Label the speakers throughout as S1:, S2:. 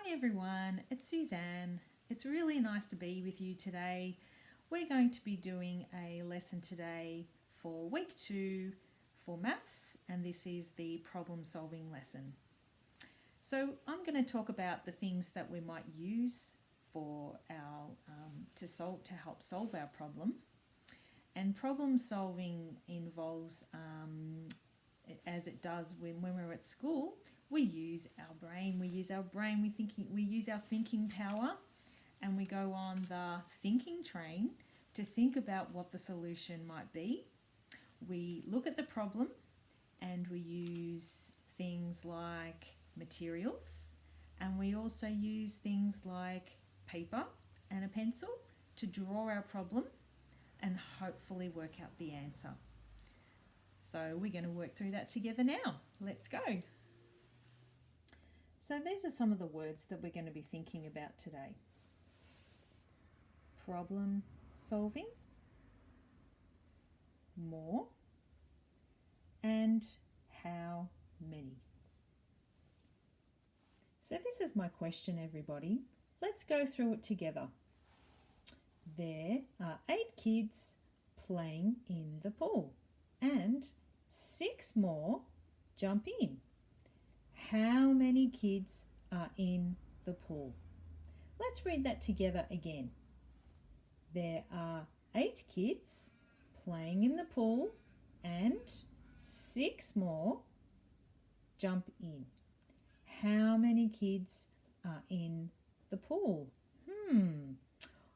S1: Hi everyone, it's Suzanne. It's really nice to be with you today. We're going to be doing a lesson today for week 2 for maths, and this is the problem solving lesson. So I'm going to talk about the things that we might use for our to help solve our problem. And problem solving involves, as it does when we're at school, we use our brain. We use our thinking power, and we go on the thinking train to think about what the solution might be. We look at the problem and we use things like materials, and we also use things like paper and a pencil to draw our problem and hopefully work out the answer. So we're going to work through that together now. Let's go. So these are some of the words that we're going to be thinking about today. Problem solving, more, and how many. So this is my question, everybody. Let's go through it together. There are 8 kids playing in the pool and 6 more jump in. How many kids are in the pool? Let's read that together again. There are 8 kids playing in the pool and 6 more jump in. How many kids are in the pool?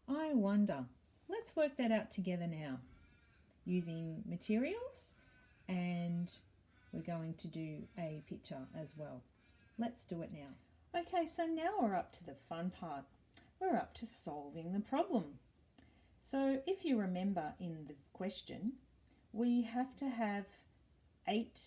S1: I wonder. Let's work that out together now using materials, and we're going to do a picture as well. Let's do it now. Okay, so now we're up to the fun part. We're up to solving the problem. So if you remember in the question, we have to have 8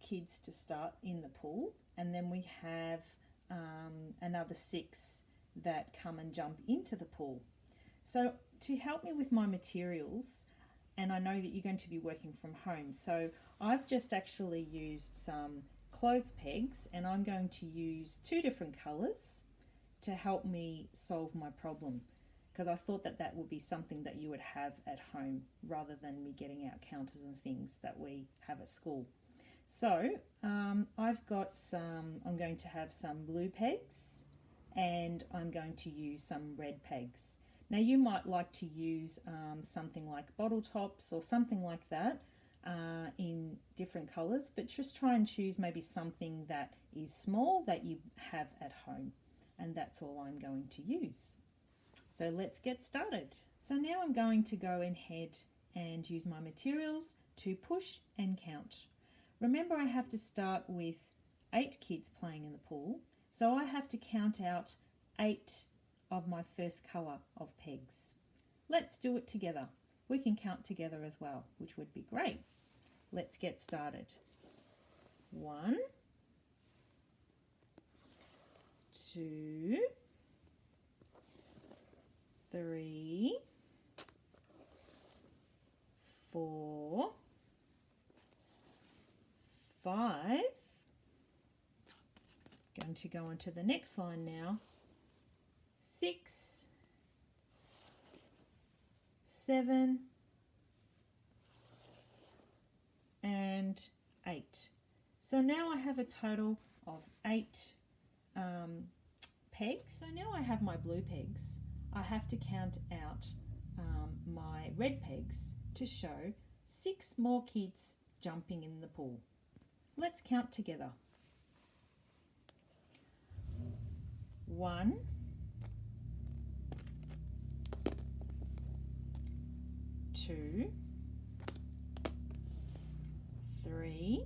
S1: kids to start in the pool, and then we have another 6 that come and jump into the pool. So to help me with my materials, and I know that you're going to be working from home, so I've just actually used some clothes pegs, and I'm going to use 2 different colours to help me solve my problem, because I thought that that would be something that you would have at home rather than me getting out counters and things that we have at school. So I'm going to have some blue pegs, and I'm going to use some red pegs. Now you might like to use something like bottle tops or something like that in different colours, but just try and choose maybe something that is small that you have at home, and that's all I'm going to use. So let's get started. So now I'm going to go ahead and use my materials to push and count. Remember, I have to start with 8 kids playing in the pool, so I have to count out 8 of my first colour of pegs. Let's do it together. We can count together as well, which would be great. Let's get started. 1, 2, 3, 4, 5. Going to go on to the next line now. 6, 7, and 8. So now I have a total of 8 pegs. So now I have my blue pegs. I have to count out my red pegs to show 6 more kids jumping in the pool. Let's count together. 1, 2, 3,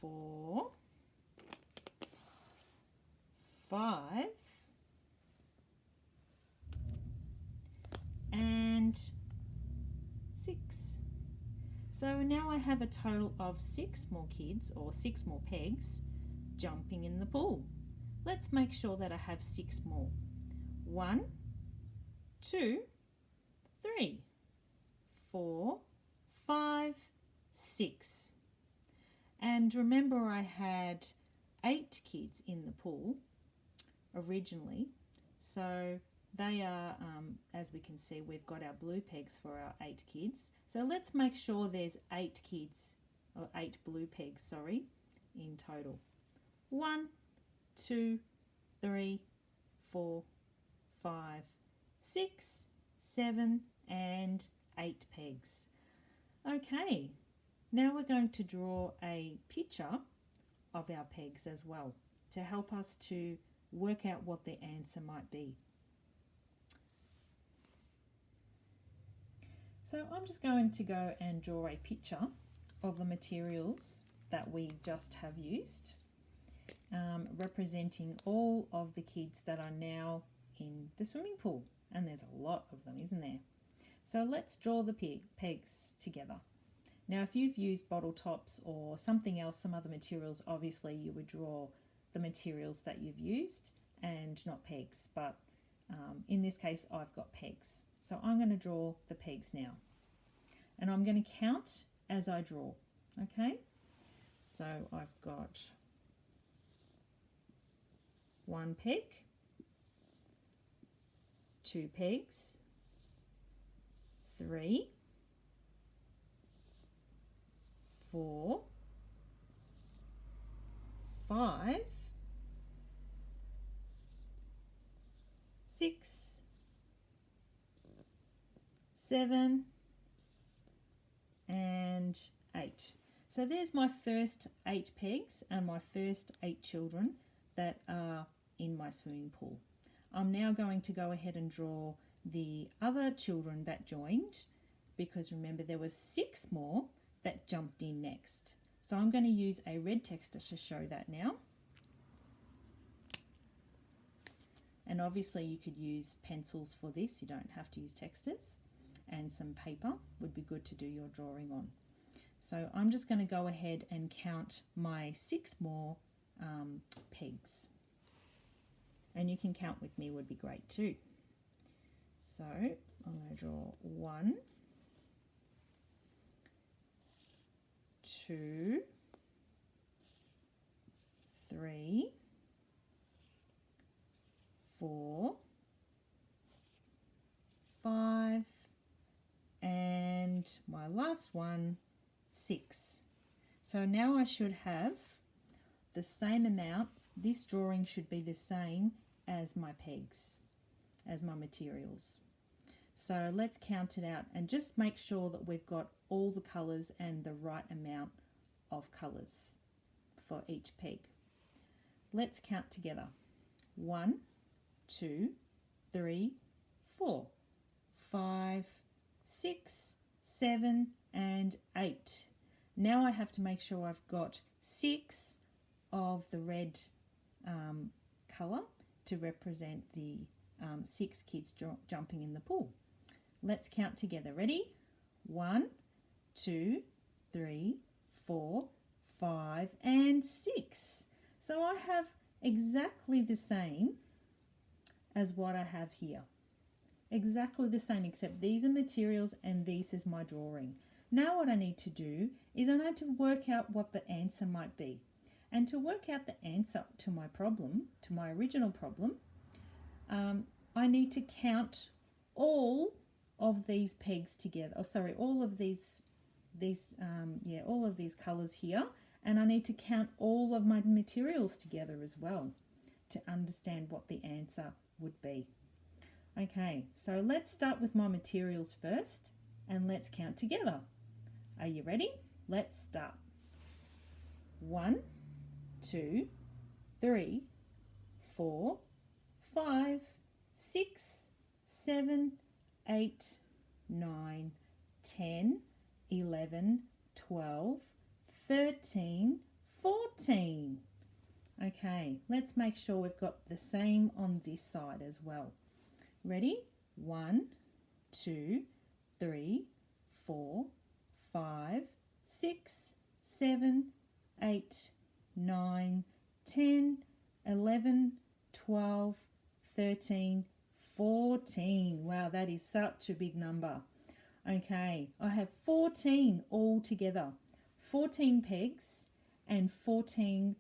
S1: 4, 5, and 6. So now I have a total of 6 more kids, or 6 more pegs, jumping in the pool. Let's make sure that I have 6 more. 1, 2, 3, 4, 5, 6. And remember, I had 8 kids in the pool originally. So they are, as we can see, we've got our blue pegs for our 8 kids. So let's make sure there's 8 kids, or 8 blue pegs, sorry, in total. 1, 2, 3, 4, 5, 6, 7, and 8 pegs. Okay, now we're going to draw a picture of our pegs as well to help us to work out what the answer might be. So I'm just going to go and draw a picture of the materials that we just have used, representing all of the kids that are now in the swimming pool. And there's a lot of them, isn't there? So let's draw the pegs together. Now, if you've used bottle tops or something else, some other materials, obviously you would draw the materials that you've used and not pegs. But in this case, I've got pegs. So I'm going to draw the pegs now. And I'm going to count as I draw, okay? So I've got 1 peg, 2 pegs, 3, 4, 5, 6, 7, and 8. So there's my first 8 pegs and my first 8 children that are in my swimming pool. I'm now going to go ahead and draw the other children that joined, because remember there were 6 more that jumped in next. So I'm going to use a red texter to show that now. And obviously you could use pencils for this, you don't have to use texters, and some paper would be good to do your drawing on. So I'm just going to go ahead and count my 6 more pegs. And you can count with me, would be great too. So I'm going to draw 1, 2, 3, 4, 5, and my last one, 6. So now I should have the same amount. This drawing should be the same as my pegs, as my materials. So let's count it out and just make sure that we've got all the colours and the right amount of colours for each peg. Let's count together. 1, 2, 3, 4, 5, 6, 7, and 8. Now I have to make sure I've got 6 of the red colour to represent the 6 kids jumping in the pool. Let's count together. Ready? 1, 2, 3, 4, 5, and 6. So I have exactly the same as what I have here. Exactly the same, except these are materials and this is my drawing. Now what I need to do is I need to work out what the answer might be. And to work out the answer to my problem, to my original problem, I need to count all of these pegs together. Oh, sorry, all of these colours here, and I need to count all of my materials together as well to understand what the answer would be. Okay, so let's start with my materials first and let's count together. Are you ready? Let's start. 1, 2, 3, 4, 5, 6, 7, 8, 9, 10, 11, 12, 13, 14. Okay, let's make sure we've got the same on this side as well. Ready? 1, 2, 3, 4, 5, 6, 7, 8, 9, 10, 11, 12, 13, 14. Wow, that is such a big number. Okay, I have 14 all together. 14 pegs and 14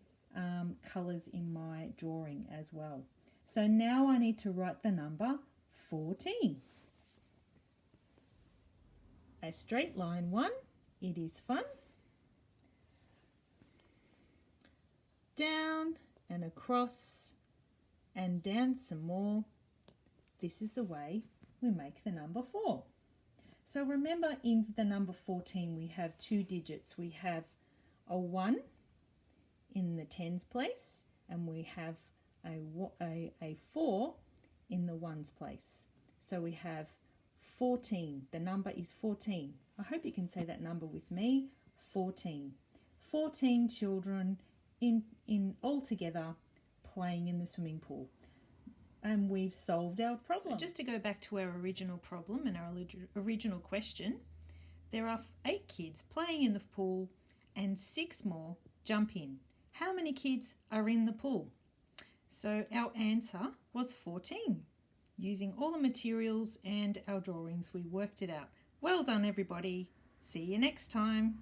S1: colours in my drawing as well. So now I need to write the number 14. A straight line one, it is fun. Down and across and down some more. This is the way we make the number 4. So remember, in the number 14 we have 2 digits. We have a 1 in the tens place and we have a 4 in the ones place. So we have 14. The number is 14. I hope you can say that number with me. 14. 14 children in all together playing in the swimming pool. And we've solved our problem. So just to go back to our original problem and our original question, there are 8 kids playing in the pool and 6 more jump in. How many kids are in the pool? So our answer was 14. Using all the materials and our drawings, we worked it out. Well done, everybody. See you next time.